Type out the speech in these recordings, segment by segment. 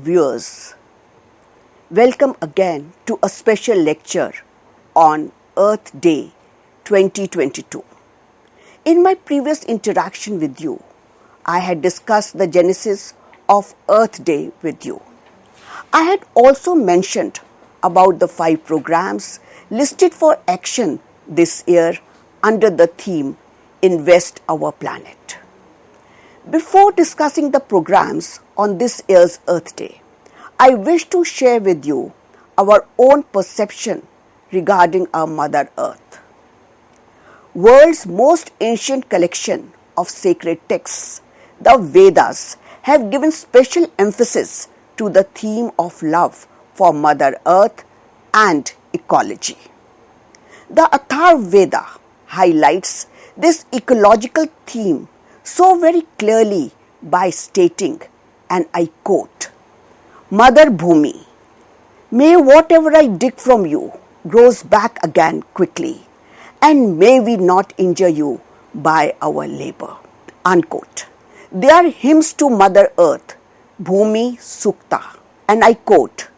viewers, welcome again to a special lecture on Earth Day 2022. In my previous interaction with you, I had discussed the genesis of Earth Day with you. I had also mentioned about the 5 programs listed for action this year under the theme Invest Our Planet. Before discussing the programs on this year's Earth Day, I wish to share with you our own perception regarding our Mother Earth. World's most ancient collection of sacred texts, the Vedas, have given special emphasis to the theme of love for Mother Earth and ecology. The Atharvaveda highlights this ecological theme so very clearly by stating, and I quote, "Mother Bhumi, may whatever I dig from you grows back again quickly, and may we not injure you by our labor." Unquote. They are hymns to Mother Earth, Bhumi Sukta, and I quote,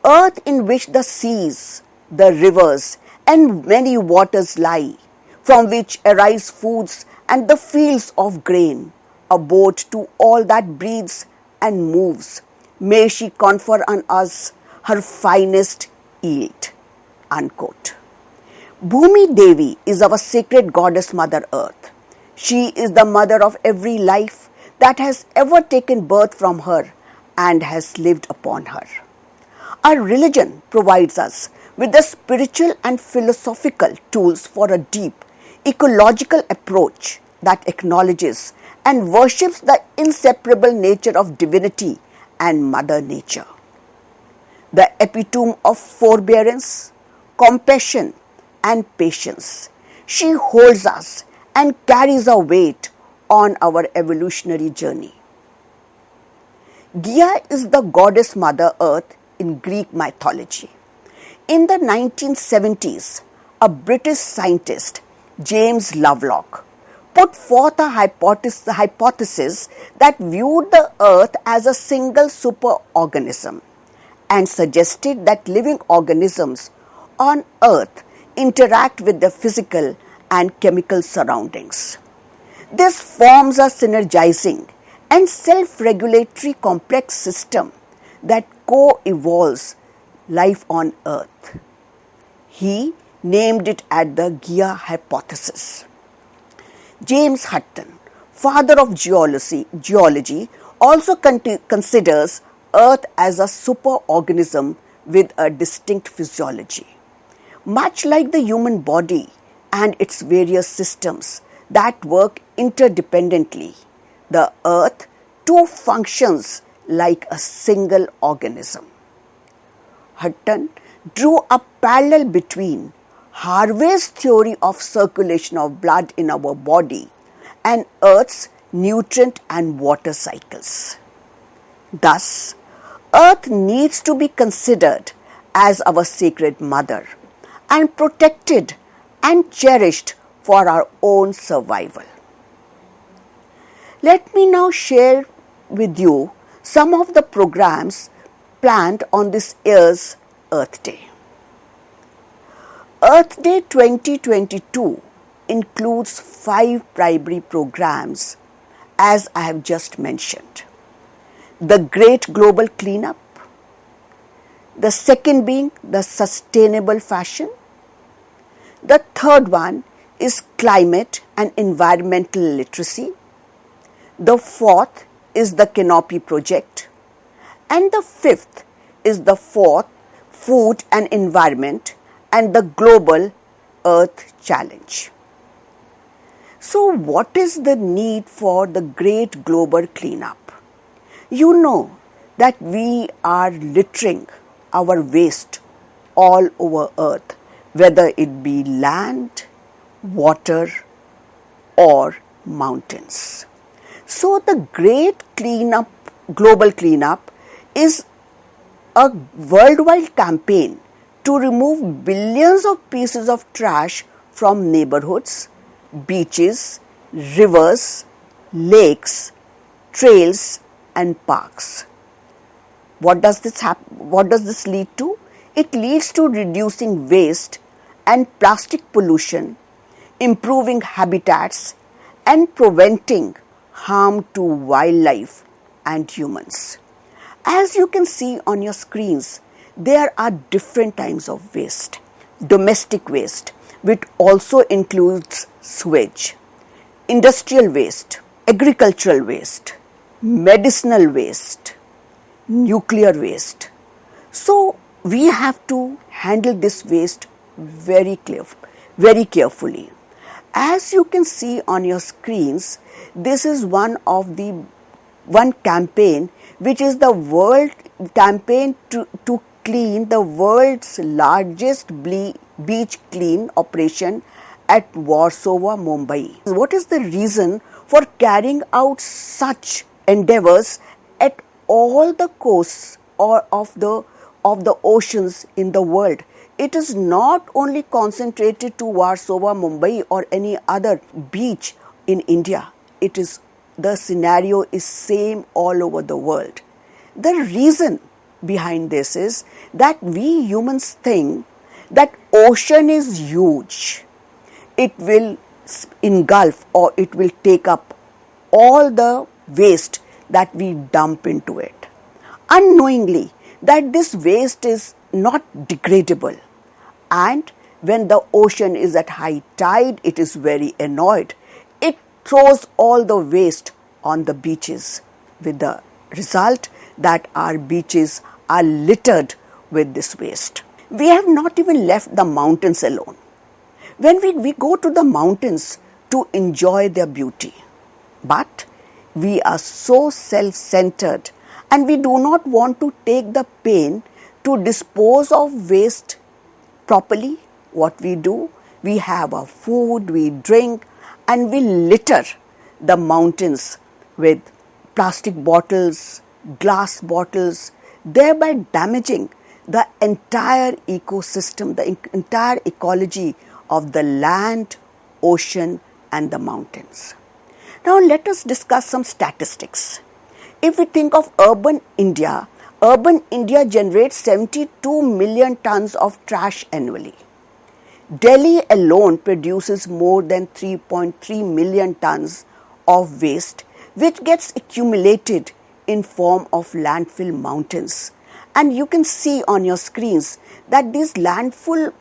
"Earth in which the seas, the rivers, and many waters lie, from which arise foods and the fields of grain, abode to all that breathes and moves, may she confer on us her finest yield." Unquote. Bhumi Devi is our sacred goddess Mother Earth. She is the mother of every life that has ever taken birth from her and has lived upon her. Our religion provides us with the spiritual and philosophical tools for a deep ecological approach that acknowledges and worships the inseparable nature of divinity and Mother Nature. The epitome of forbearance, compassion, and patience, she holds us and carries our weight on our evolutionary journey. Gaia is the goddess Mother Earth in Greek mythology. In the 1970s, a British scientist, James Lovelock, put forth a hypothesis that viewed the Earth as a single superorganism and suggested that living organisms on Earth interact with their physical and chemical surroundings. This forms a synergizing and self-regulatory complex system that co-evolves life on Earth. He named it as the Gaia hypothesis. James Hutton, father of geology, also considers Earth as a superorganism with a distinct physiology. Much like the human body and its various systems that work interdependently, the Earth too functions like a single organism. Hutton drew a parallel between Harvey's theory of circulation of blood in our body and Earth's nutrient and water cycles. Thus, Earth needs to be considered as our sacred mother and protected and cherished for our own survival. Let me now share with you some of the programs planned on this year's Earth Day. Earth Day 2022 includes 5 primary programs, as I have just mentioned. The Great Global Cleanup, the second being the Sustainable Fashion, the third one is Climate and Environmental Literacy, the fourth is the Canopy Project, and the fifth is the fourth Food and Environment and the Global Earth Challenge. So what is the need for the Great Global Cleanup? You know that we are littering our waste all over Earth, whether it be land, water, or mountains. So the Great Cleanup, Global Cleanup is a worldwide campaign to remove billions of pieces of trash from neighborhoods, beaches, rivers, lakes, trails, and parks. What does this lead to? It leads to reducing waste and plastic pollution, improving habitats, and preventing harm to wildlife and humans. As you can see on your screens, there are different types of waste. Domestic waste, which also includes sewage, industrial waste, agricultural waste, medicinal waste, nuclear waste. So we have to handle this waste very carefully. As you can see on your screens, this is one campaign which is the world campaign to clean the world's largest beach clean operation at Warsaw, Mumbai. What is the reason for carrying out such endeavors at all the coasts or of the oceans in the world? It is not only concentrated to Warsaw, Mumbai or any other beach in India. The scenario is same all over the world. The reason behind this is that we humans think that ocean is huge. It will engulf or it will take up all the waste that we dump into it, unknowingly that this waste is not degradable. And when the ocean is at high tide, it is very annoyed. It throws all the waste on the beaches, with the result that our beaches are littered with this waste. We have not even left the mountains alone. When we go to the mountains to enjoy their beauty, but we are so self-centered and we do not want to take the pain to dispose of waste properly. What we do, we have our food, we drink, and we litter the mountains with plastic bottles, glass bottles, thereby damaging the entire ecosystem, the entire ecology of the land, ocean, and the mountains. Now let us discuss some statistics. If we think of urban India generates 72 million tons of trash annually. Delhi alone produces more than 3.3 million tons of waste, which gets accumulated in form of landfill mountains. And you can see on your screens that these landfill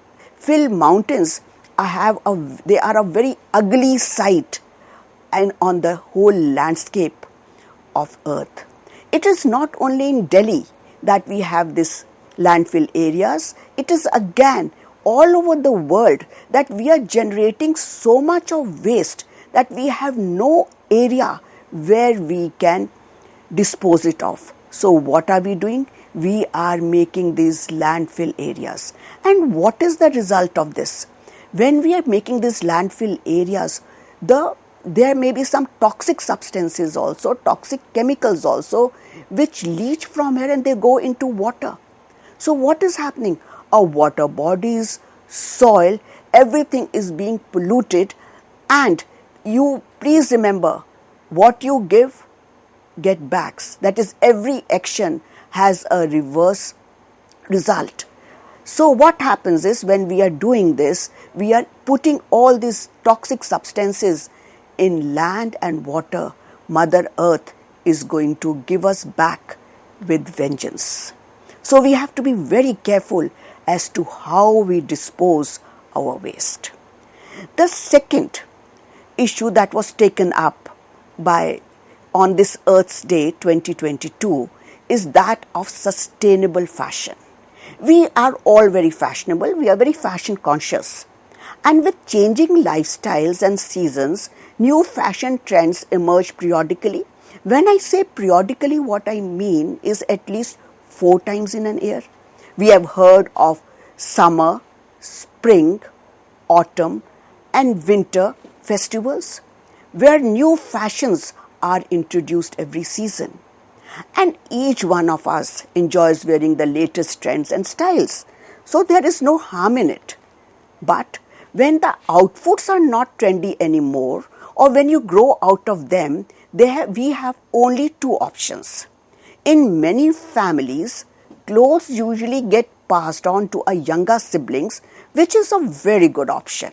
mountains are a very ugly sight and on the whole landscape of earth. It is not only in Delhi that we have this landfill areas, it is again all over the world that we are generating so much of waste that we have no area where we can dispose it of. So what are we doing? We are making these landfill areas. And what is the result of this? When we are making these landfill areas, there may be some toxic substances also, toxic chemicals also, which leach from here and they go into water. So what is happening? Our water bodies, soil, everything is being polluted, and you please remember, what you give, get backs. That is, every action has a reverse result. So what happens is, when we are doing this, we are putting all these toxic substances in land and water. Mother Earth is going to give us back with vengeance. So we have to be very careful as to how we dispose our waste. The second issue that was taken up on this Earth's Day 2022 is that of sustainable fashion. We are all very fashionable, we are very fashion conscious. And with changing lifestyles and seasons, new fashion trends emerge periodically. When I say periodically, what I mean is at least 4 times in an year. We have heard of summer, spring, autumn, and winter festivals, where new fashions are introduced every season. And each one of us enjoys wearing the latest trends and styles. So there is no harm in it. But when the outfits are not trendy anymore, or when you grow out of them, we have only 2 options. In many families, clothes usually get passed on to a younger siblings, which is a very good option.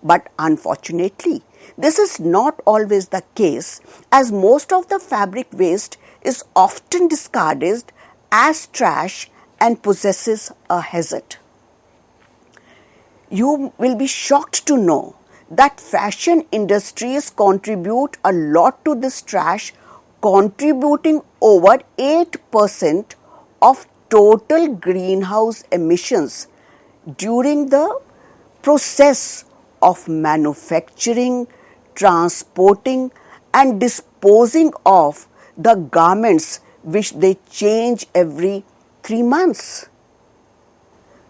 But unfortunately, this is not always the case, as most of the fabric waste is often discarded as trash and possesses a hazard. You will be shocked to know that fashion industries contribute a lot to this trash, contributing over 8% of total greenhouse emissions during the process of manufacturing, transporting and disposing of the garments which they change every 3 months.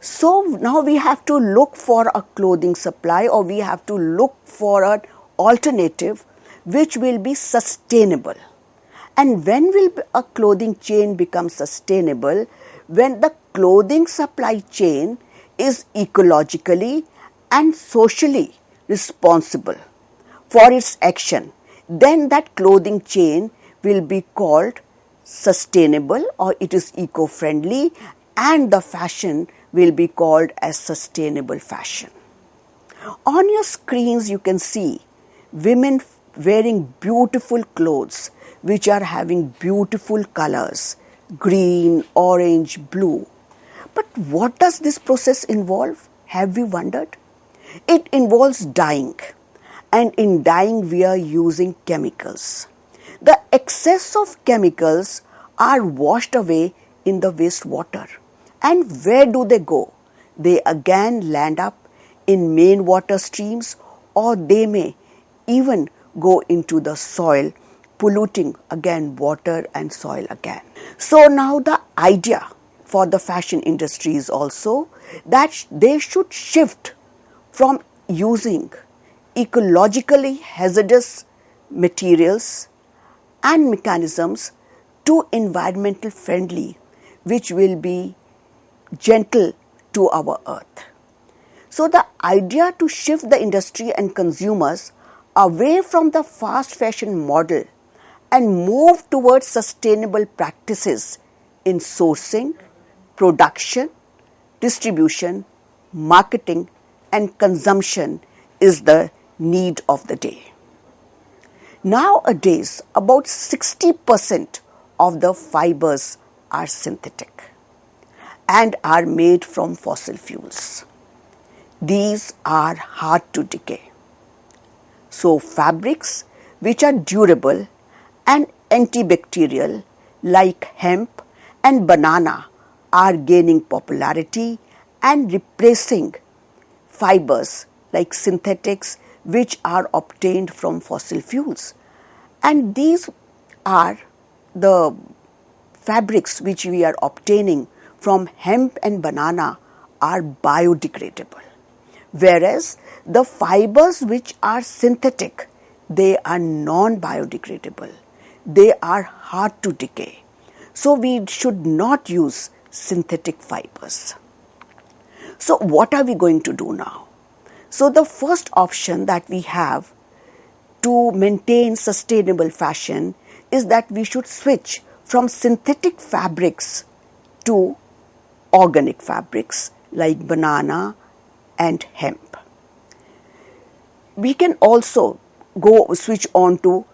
So now we have to look for a clothing supply, or we have to look for an alternative which will be sustainable. And when will a clothing chain become sustainable? When the clothing supply chain is ecologically and socially responsible for its action, then that clothing chain will be called sustainable, or it is eco-friendly, and the fashion will be called as sustainable fashion. On your screens you can see women wearing beautiful clothes which are having beautiful colors, green, orange, blue. But what does this process involve? Have we wondered? It involves dyeing, and in dyeing we are using chemicals. The excess of chemicals are washed away in the wastewater. And where do they go? They again land up in main water streams, or they may even go into the soil, polluting again water and soil again. So now the idea for the fashion industry is also that they should shift from using ecologically hazardous materials and mechanisms to environmental friendly, which will be gentle to our earth. So the idea to shift the industry and consumers away from the fast fashion model and move towards sustainable practices in sourcing, production, distribution, marketing and consumption is the need of the day. Nowadays, about 60% of the fibers are synthetic and are made from fossil fuels. These are hard to decay. So fabrics which are durable and antibacterial like hemp and banana are gaining popularity and replacing fibers like synthetics which are obtained from fossil fuels. And these are the fabrics which we are obtaining from hemp and banana are biodegradable, whereas the fibers which are synthetic, they are non-biodegradable. They are hard to decay. So we should not use synthetic fibers. So what are we going to do now? So the first option that we have to maintain sustainable fashion is that we should switch from synthetic fabrics to organic fabrics like banana and hemp. We can also switch on to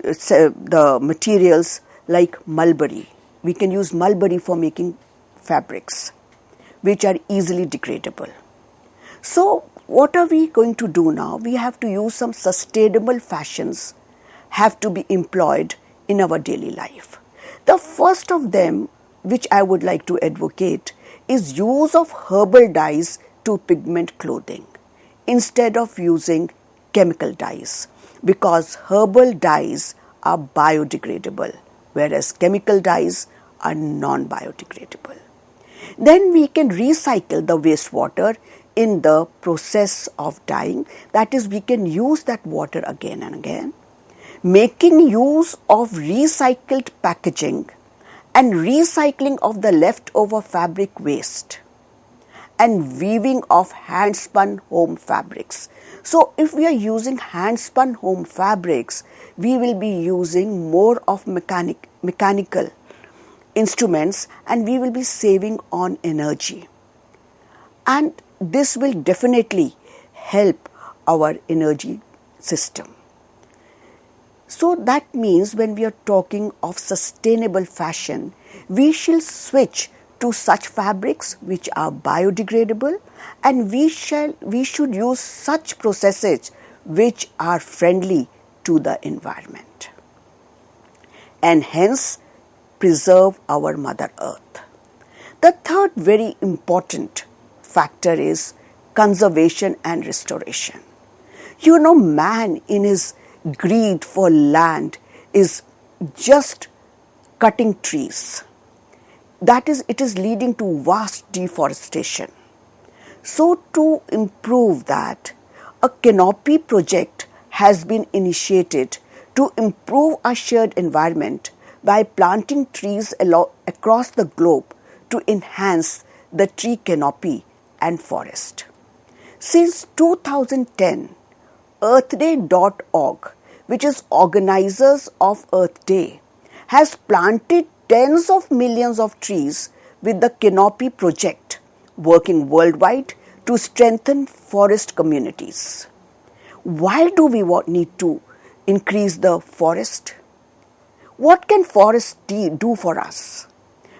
the materials like mulberry. We can use mulberry for making fabrics which are easily degradable. So what are we going to do now? We have to use some sustainable fashions have to be employed in our daily life. The first of them which I would like to advocate is use of herbal dyes to pigment clothing instead of using chemical dyes, because herbal dyes are biodegradable whereas chemical dyes are non-biodegradable. Then we can recycle the wastewater in the process of dyeing, that is, we can use that water again and again. Making use of recycled packaging and recycling of the leftover fabric waste and weaving of hand-spun home fabrics. So if we are using hand-spun home fabrics, we will be using more of mechanical instruments, and we will be saving on energy. And this will definitely help our energy system. So that means when we are talking of sustainable fashion, we shall switch to such fabrics which are biodegradable, and we should use such processes which are friendly to the environment, and hence preserve our Mother Earth. The third very important factor is conservation and restoration. You know, man in his greed for land is just cutting trees. That is, it is leading to vast deforestation. So to improve that, a canopy project has been initiated to improve our shared environment by planting trees across the globe to enhance the tree canopy and forest. Since 2010, earthday.org, which is organizers of Earth Day, has planted tens of millions of trees with the Canopy Project, working worldwide to strengthen forest communities. Why do we need to increase the forest? What can forests do for us?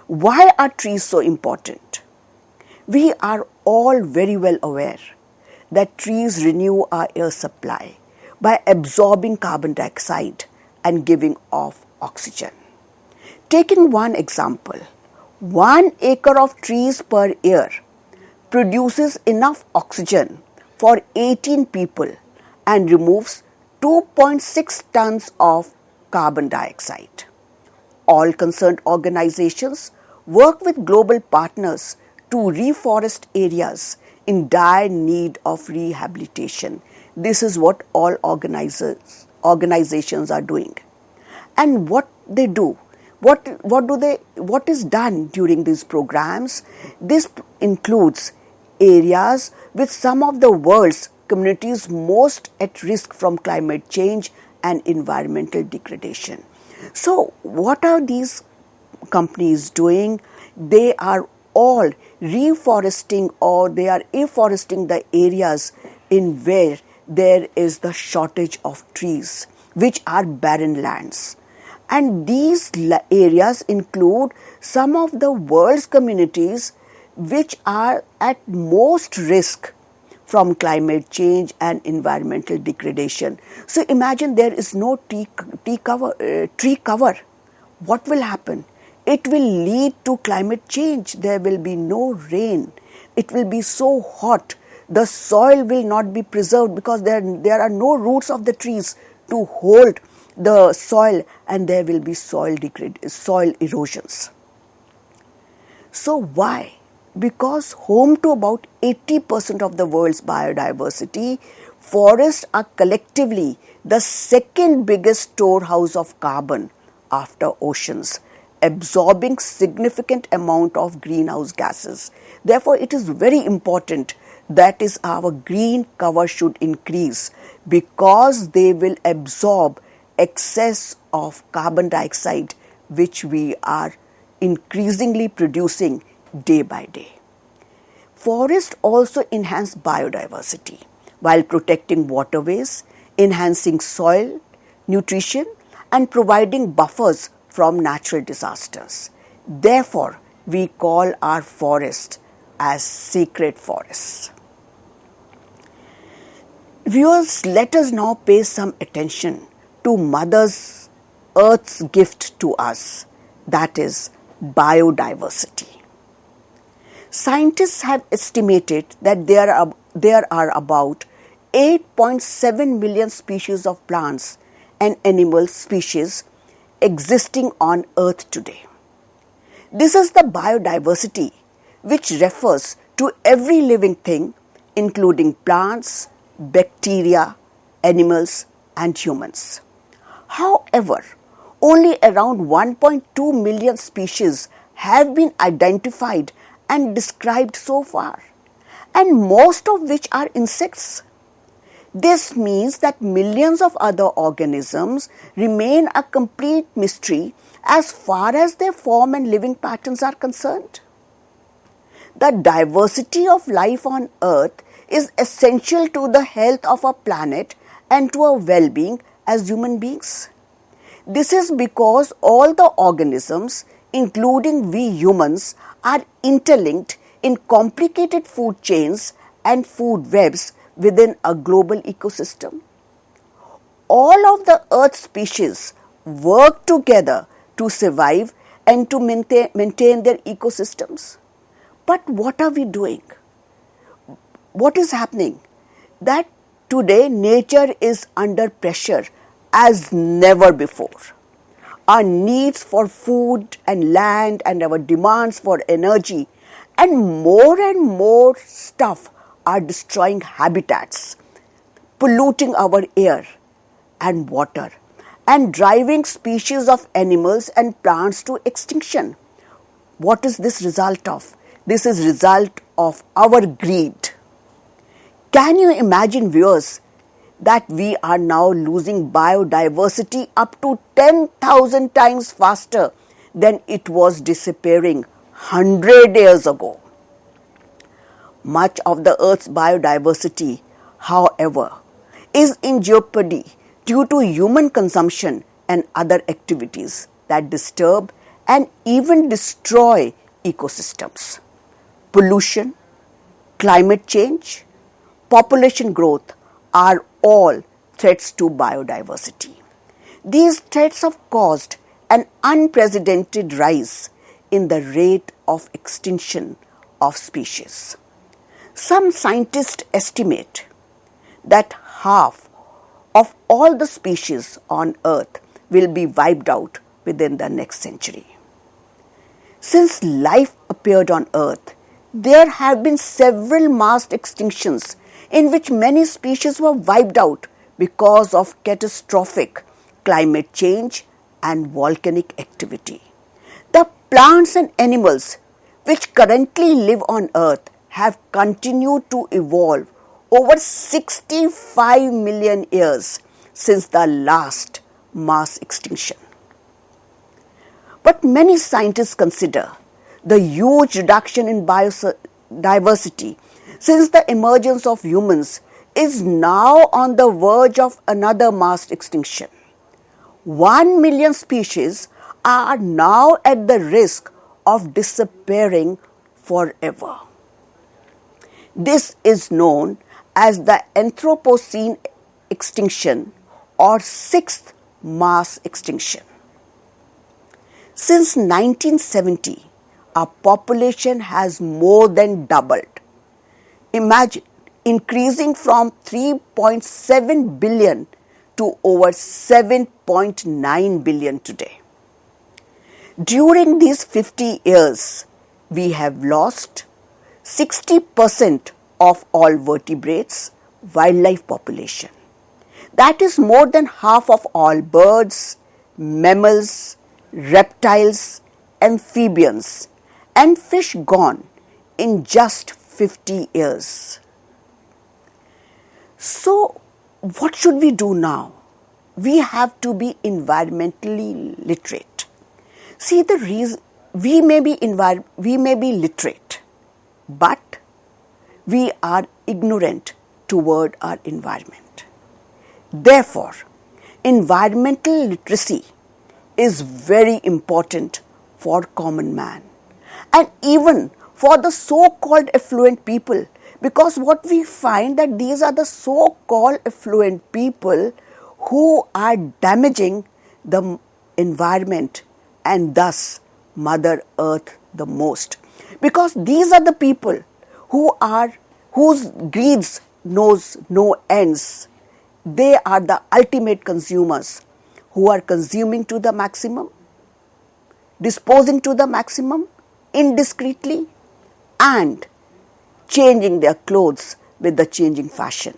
Why are trees so important? We are all very well aware that trees renew our air supply by absorbing carbon dioxide and giving off oxygen. Taking one example, 1 acre of trees per year produces enough oxygen for 18 people and removes 2.6 tons of carbon dioxide. All concerned organizations work with global partners to reforest areas in dire need of rehabilitation. This is what all organizations are doing. And what they do, what is done during these programs? This includes areas with some of the world's communities most at risk from climate change and environmental degradation. So what are these companies doing? They are all reforesting, or they are afforesting the areas in where there is the shortage of trees, which are barren lands. And these areas include some of the world's communities which are at most risk from climate change and environmental degradation. So imagine there is no tree cover. What will happen? It will lead to climate change. There will be no rain. It will be so hot. The soil will not be preserved because there are no roots of the trees to hold the soil, and there will be soil erosions. So why? Because home to about 80% of the world's biodiversity, forests are collectively the second biggest storehouse of carbon after oceans, absorbing significant amount of greenhouse gases. Therefore, it is very important that is our green cover should increase, because they will absorb excess of carbon dioxide which we are increasingly producing day by day. Forests also enhance biodiversity while protecting waterways, enhancing soil nutrition, and providing buffers from natural disasters. Therefore, we call our forests as sacred forests. Viewers, let us now pay some attention to Mother Earth's gift to us, that is biodiversity. Scientists have estimated that there are about 8.7 million species of plants and animal species existing on Earth today. This is the biodiversity which refers to every living thing, including plants, bacteria, animals, and humans. However, only around 1.2 million species have been identified and described so far, and most of which are insects. This means that millions of other organisms remain a complete mystery, as far as their form and living patterns are concerned. The diversity of life on Earth is essential to the health of our planet and to our well-being as human beings. This is because all the organisms, including we humans, are interlinked in complicated food chains and food webs within a global ecosystem. All of the Earth species work together to survive and to maintain their ecosystems. But what are we doing? What is happening? That today nature is under pressure as never before. Our needs for food and land and our demands for energy and more stuff are destroying habitats, polluting our air and water, and driving species of animals and plants to extinction. What is this result of? This is result of our greed. Can you imagine, viewers, that we are now losing biodiversity up to 10,000 times faster than it was disappearing 100 years ago? Much of the Earth's biodiversity, however, is in jeopardy due to human consumption and other activities that disturb and even destroy ecosystems. Pollution, climate change, population growth are all threats to biodiversity. These threats have caused an unprecedented rise in the rate of extinction of species. Some scientists estimate that half of all the species on Earth will be wiped out within the next century. Since life appeared on Earth, there have been several mass extinctions in which many species were wiped out because of catastrophic climate change and volcanic activity. The plants and animals which currently live on Earth have continued to evolve over 65 million years since the last mass extinction. But many scientists consider the huge reduction in biodiversity since the emergence of humans is now on the verge of another mass extinction. 1 million species are now at the risk of disappearing forever. This is known as the Anthropocene extinction or sixth mass extinction. Since 1970, our population has more than doubled. Imagine increasing from 3.7 billion to over 7.9 billion today. During these 50 years, we have lost 60% of all vertebrates, wildlife population. That is more than half of all birds, mammals, reptiles, amphibians, and fish gone in just 50 years. So, what should we do now? We have to be environmentally literate. See, the reason we may be literate, but we are ignorant toward our environment. Therefore, environmental literacy is very important for common man and even for the so-called affluent people, because what we find that these are the so-called affluent people who are damaging the environment and thus Mother Earth the most, because these are the people whose greeds knows no ends. They are the ultimate consumers who are consuming to the maximum, disposing to the maximum indiscreetly, and changing their clothes with the changing fashion.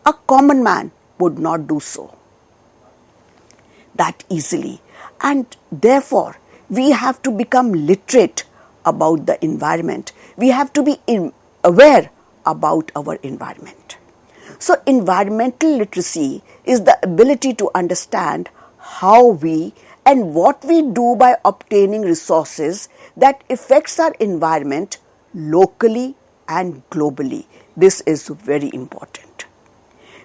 A common man would not do so that easily, and therefore we have to become literate about the environment. We have to be aware about our environment. So environmental literacy is the ability to understand how we and what we do by obtaining resources that affects our environment locally and globally. This is very important.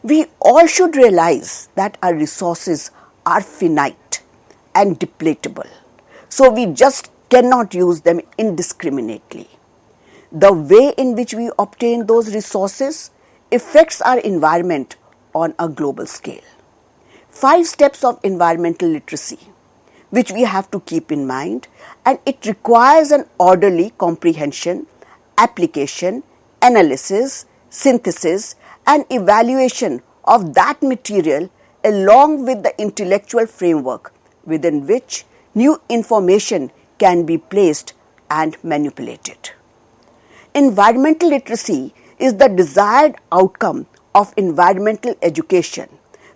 We all should realize that our resources are finite and depletable, so we just cannot use them indiscriminately. The way in which we obtain those resources affects our environment on a global scale. 5 steps of environmental literacy, which we have to keep in mind, and it requires an orderly comprehension, application, analysis, synthesis, and evaluation of that material along with the intellectual framework within which new information can be placed and manipulated. Environmental literacy is the desired outcome of environmental education,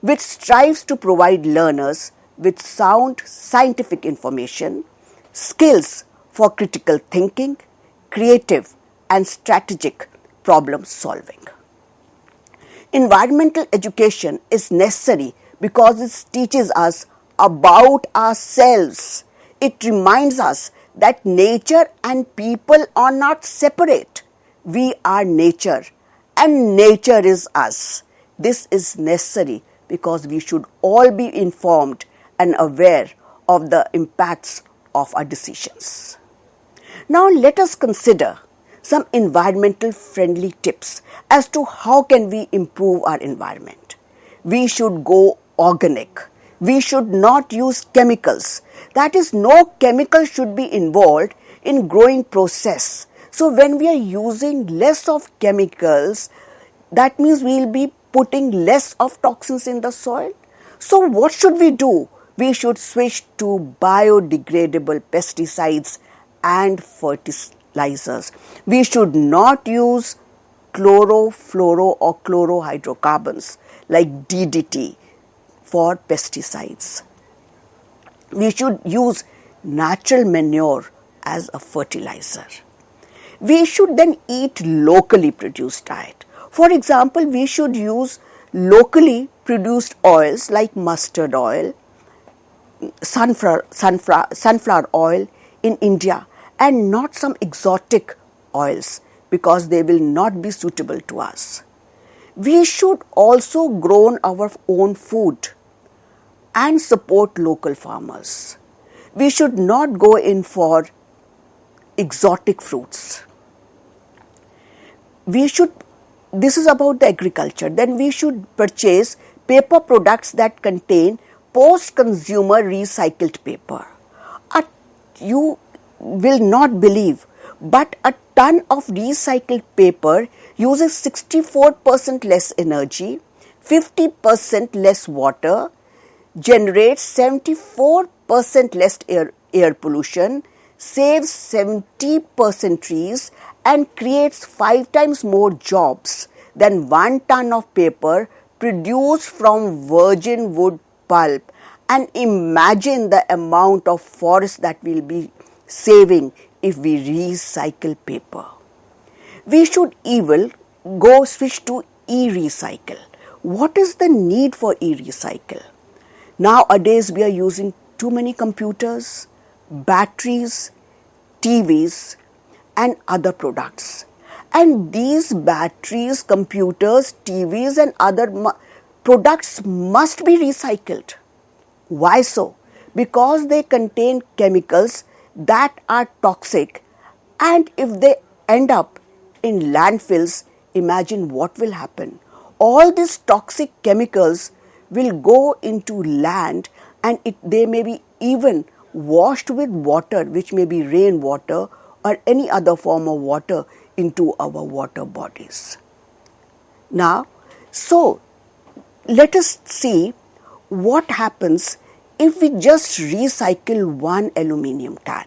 which strives to provide learners with sound scientific information, skills for critical thinking, creative and strategic problem solving. Environmental education is necessary because it teaches us about ourselves. It reminds us that nature and people are not separate. We are nature and nature is us. This is necessary because we should all be informed and aware of the impacts of our decisions. Now let us consider some environmental friendly tips as to how can we improve our environment. We should go organic. We should not use chemicals. That is, no chemical should be involved in growing process. So when we are using less of chemicals, that means we will be putting less of toxins in the soil. So what should we do? We should switch to biodegradable pesticides and fertilizers. We should not use chloro, fluoro or chlorohydrocarbons like DDT for pesticides. We should use natural manure as a fertilizer. We should then eat locally produced diet. For example, we should use locally produced oils like mustard oil, sunflower oil in India, and not some exotic oils because they will not be suitable to us. We should also grow our own food and support local farmers. We should not go in for exotic fruits. This is about the agriculture. Then we should purchase paper products that contain post-consumer recycled paper. You will not believe, but a ton of recycled paper uses 64% less energy, 50% less water, generates 74% less air pollution, saves 70% trees, and creates 5 times more jobs than 1 ton of paper produced from virgin wood pulp. And imagine the amount of forest that we'll be saving if we recycle paper. We should even switch to e-recycle. What is the need for e-recycle? Nowadays we are using too many computers, batteries, TVs and other products. And these batteries, computers, TVs and other products must be recycled. Why so? Because they contain chemicals that are toxic, and if they end up in landfills, imagine what will happen. All these toxic chemicals will go into land and they may be even washed with water, which may be rainwater or any other form of water, into our water bodies. Now, so let us see what happens if we just recycle one aluminium can.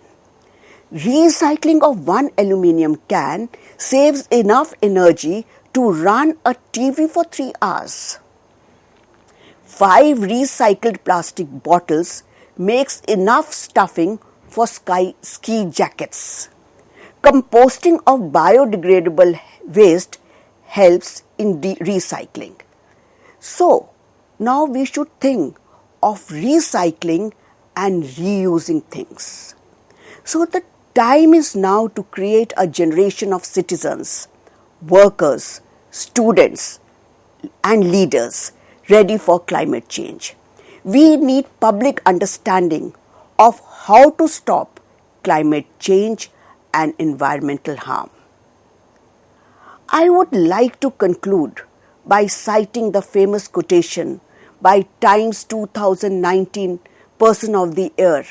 Recycling of one aluminium can saves enough energy to run a TV for 3 hours. 5 recycled plastic bottles makes enough stuffing for ski jackets. Composting of biodegradable waste helps in recycling. So, now we should think of recycling and reusing things. So the time is now to create a generation of citizens, workers, students, and leaders ready for climate change. We need public understanding of how to stop climate change and environmental harm. I would like to conclude by citing the famous quotation by Times 2019 Person of the Year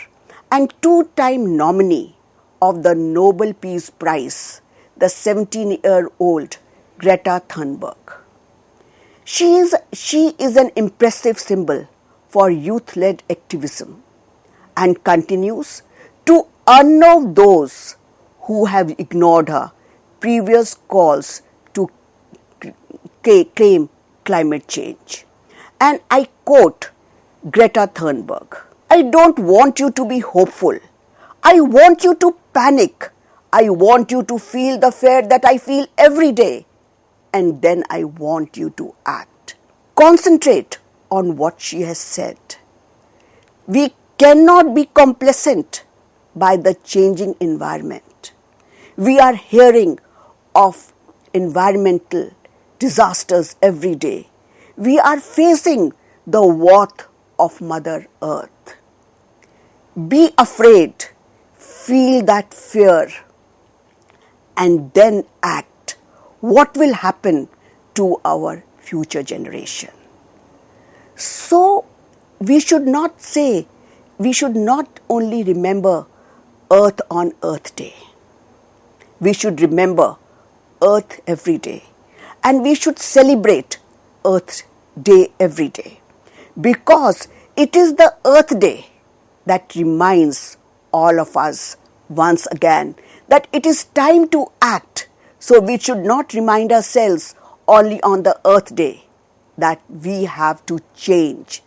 and two-time nominee of the Nobel Peace Prize, the 17-year-old Greta Thunberg. She is an impressive symbol for youth-led activism and continues to unnerve those who have ignored her previous calls to claim climate change. And I quote Greta Thunberg, "I don't want you to be hopeful. I want you to panic. I want you to feel the fear that I feel every day. And then I want you to act." Concentrate on what she has said. We cannot be complacent by the changing environment. We are hearing of environmental disasters every day. We are facing the wrath of Mother Earth. Be afraid, feel that fear, and then act. What will happen to our future generation? So, we should not only remember Earth on Earth Day. We should remember Earth every day. And we should celebrate Earth Day every day. Because it is the Earth Day that reminds all of us once again that it is time to act. So we should not remind ourselves only on the Earth Day that we have to change.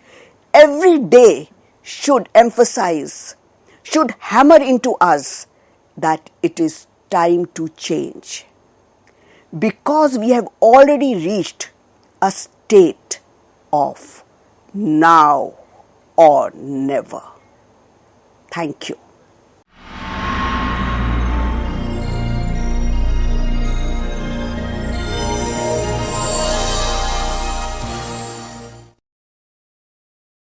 Every day should emphasize, should hammer into us that it is time to change. Because we have already reached a state of now or never. Thank you.